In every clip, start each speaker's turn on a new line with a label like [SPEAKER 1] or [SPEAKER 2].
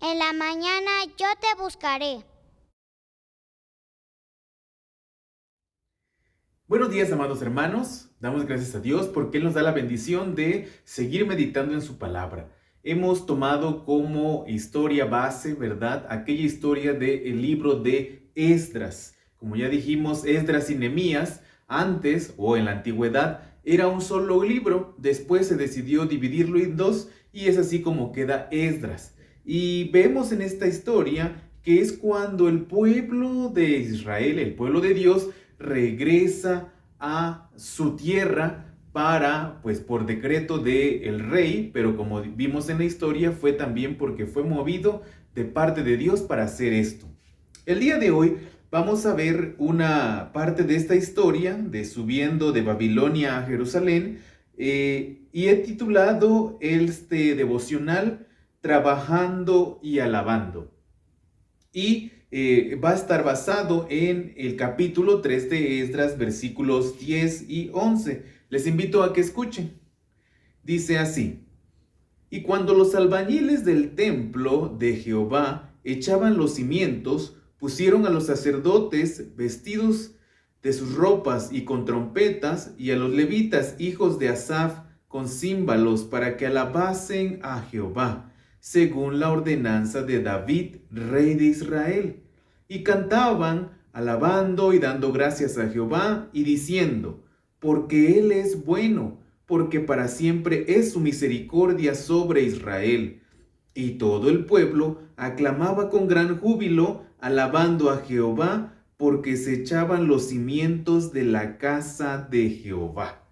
[SPEAKER 1] En la mañana yo te buscaré.
[SPEAKER 2] Buenos días, amados hermanos. Damos gracias a Dios porque Él nos da la bendición de seguir meditando en su palabra. Hemos tomado como historia base, ¿verdad? Aquella historia del libro de Esdras. Como ya dijimos, Esdras y Nehemías, antes o en la antigüedad, era un solo libro. Después se decidió dividirlo en dos y es así como queda Esdras. Y vemos en esta historia que es cuando el pueblo de Israel, el pueblo de Dios, regresa a su tierra para, pues por decreto del rey, pero como vimos en la historia, fue también porque fue movido de parte de Dios para hacer esto. El día de hoy vamos a ver una parte de esta historia de subiendo de Babilonia a Jerusalén, y he titulado este devocional Trabajando y Alabando. Y va a estar basado en el capítulo 3 de Esdras, versículos 10 y 11. Les invito a que escuchen. Dice así: Y cuando los albañiles del templo de Jehová echaban los cimientos, pusieron a los sacerdotes vestidos de sus ropas y con trompetas, y a los levitas, hijos de Asaf, con címbalos, para que alabasen a Jehová, según la ordenanza de David, rey de Israel. Y cantaban, alabando y dando gracias a Jehová, y diciendo: porque Él es bueno, porque para siempre es su misericordia sobre Israel. Y todo el pueblo aclamaba con gran júbilo, alabando a Jehová, porque se echaban los cimientos de la casa de Jehová.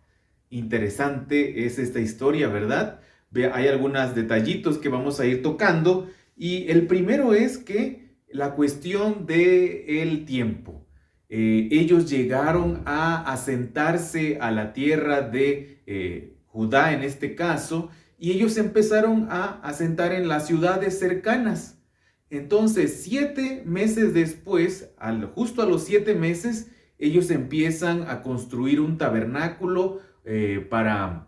[SPEAKER 2] Interesante es esta historia, ¿verdad? Hay algunos detallitos que vamos a ir tocando, y el primero es que la cuestión del tiempo. Ellos llegaron a asentarse a la tierra de Judá en este caso, y ellos empezaron a asentar en las ciudades cercanas. Entonces, 7 meses después, justo a los 7 meses, ellos empiezan a construir un tabernáculo para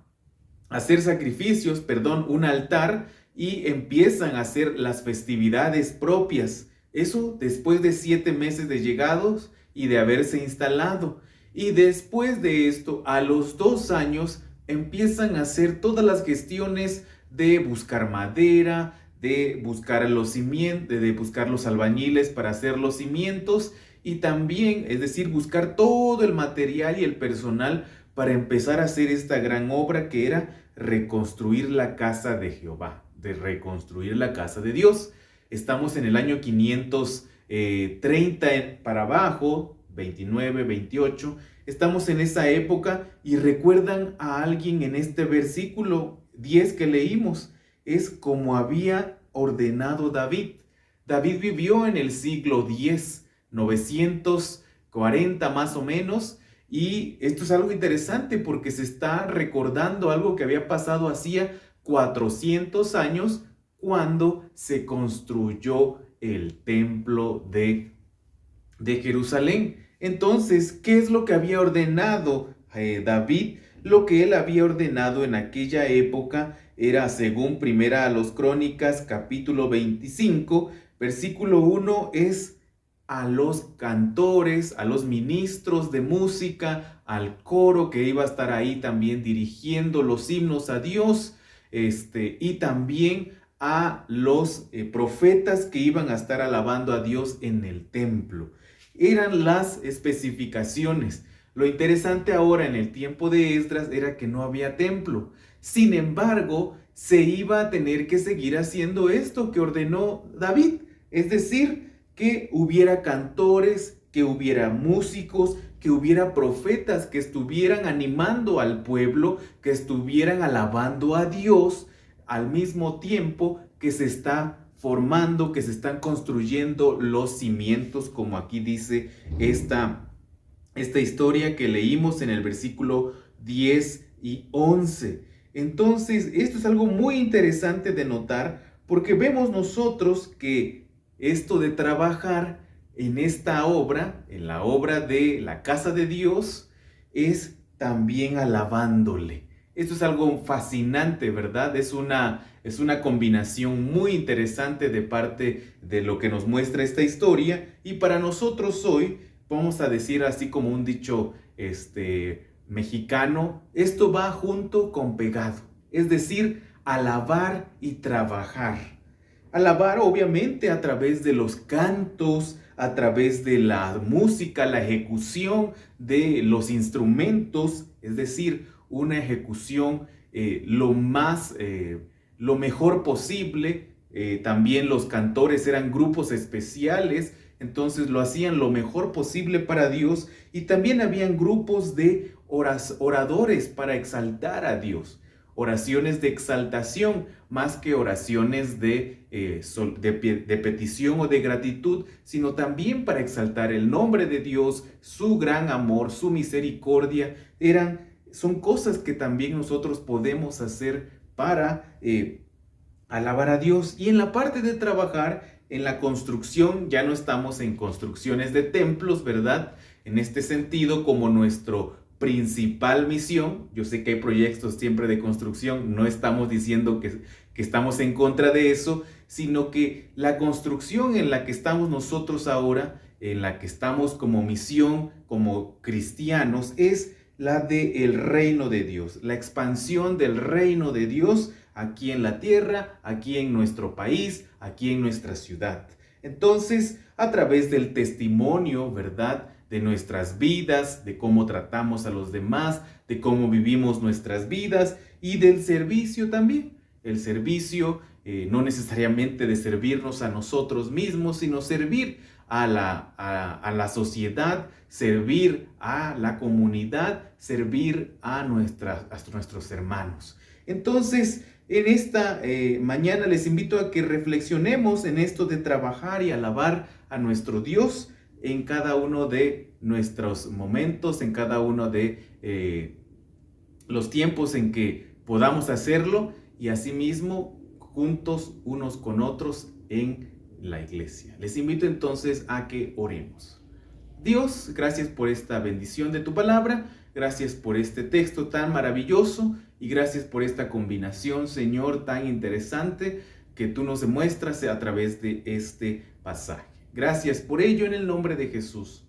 [SPEAKER 2] hacer sacrificios, perdón, un altar, y empiezan a hacer las festividades propias. Eso después de 7 meses de llegados y de haberse instalado. Y después de esto, a los 2 años, empiezan a hacer todas las gestiones de buscar madera, de buscar los cimientos, de buscar los albañiles para hacer los cimientos, y también, es decir, buscar todo el material y el personal para empezar a hacer esta gran obra que era reconstruir la casa de Jehová, de reconstruir la casa de Dios. Estamos en el año 530 para abajo, 29, 28. Estamos en esa época, y recuerdan a alguien en este versículo 10 que leímos. Es como había ordenado David. David vivió en el siglo X, 940 más o menos. Y esto es algo interesante porque se está recordando algo que había pasado hacía 400 años, cuando se construyó el templo de Jerusalén. Entonces, ¿qué es lo que había ordenado David? Lo que él había ordenado en aquella época era, según Primera a los Crónicas, capítulo 25, versículo 1, es a los cantores, a los ministros de música, al coro que iba a estar ahí también dirigiendo los himnos a Dios, y también a los profetas que iban a estar alabando a Dios en el templo. Eran las especificaciones. Lo interesante ahora en el tiempo de Esdras era que no había templo. Sin embargo, se iba a tener que seguir haciendo esto que ordenó David, es decir, que hubiera cantores, que hubiera músicos, que hubiera profetas que estuvieran animando al pueblo, que estuvieran alabando a Dios al mismo tiempo que se está formando, que se están construyendo los cimientos, como aquí dice esta historia que leímos en el versículo 10 y 11. Entonces, esto es algo muy interesante de notar, porque vemos nosotros que esto de trabajar en esta obra, en la obra de la casa de Dios, es también alabándole. Esto es algo fascinante, ¿verdad? Es una Es una combinación muy interesante de parte de lo que nos muestra esta historia. Y para nosotros hoy, vamos a decir así como un dicho mexicano, esto va junto con pegado. Es decir, alabar y trabajar. Alabar obviamente a través de los cantos, a través de la música, la ejecución de los instrumentos, es decir, una ejecución lo mejor posible. También los cantores eran grupos especiales, entonces lo hacían lo mejor posible para Dios, y también habían grupos de oradores para exaltar a Dios. Oraciones de exaltación más que oraciones de petición o de gratitud, sino también para exaltar el nombre de Dios, su gran amor, su misericordia. Son cosas que también nosotros podemos hacer para alabar a Dios. Y en la parte de trabajar, en la construcción, ya no estamos en construcciones de templos, ¿verdad? En este sentido, como nuestro principal misión, yo sé que hay proyectos siempre de construcción, no estamos diciendo que estamos en contra de eso, sino que la construcción en la que estamos nosotros ahora, en la que estamos como misión, como cristianos, es la del reino de Dios, la expansión del reino de Dios aquí en la tierra, aquí en nuestro país, aquí en nuestra ciudad. Entonces, a través del testimonio, ¿verdad?, de nuestras vidas, de cómo tratamos a los demás, de cómo vivimos nuestras vidas, y del servicio también. El servicio no necesariamente de servirnos a nosotros mismos, sino servir a la sociedad, servir a la comunidad, servir a nuestros hermanos. Entonces, en esta mañana les invito a que reflexionemos en esto de trabajar y alabar a nuestro Dios en cada uno de nuestros momentos, en cada uno de los tiempos en que podamos hacerlo, y asimismo juntos unos con otros en la iglesia. Les invito entonces a que oremos. Dios, gracias por esta bendición de tu palabra, gracias por este texto tan maravilloso y gracias por esta combinación, Señor, tan interesante que tú nos demuestras a través de este pasaje. Gracias por ello en el nombre de Jesús.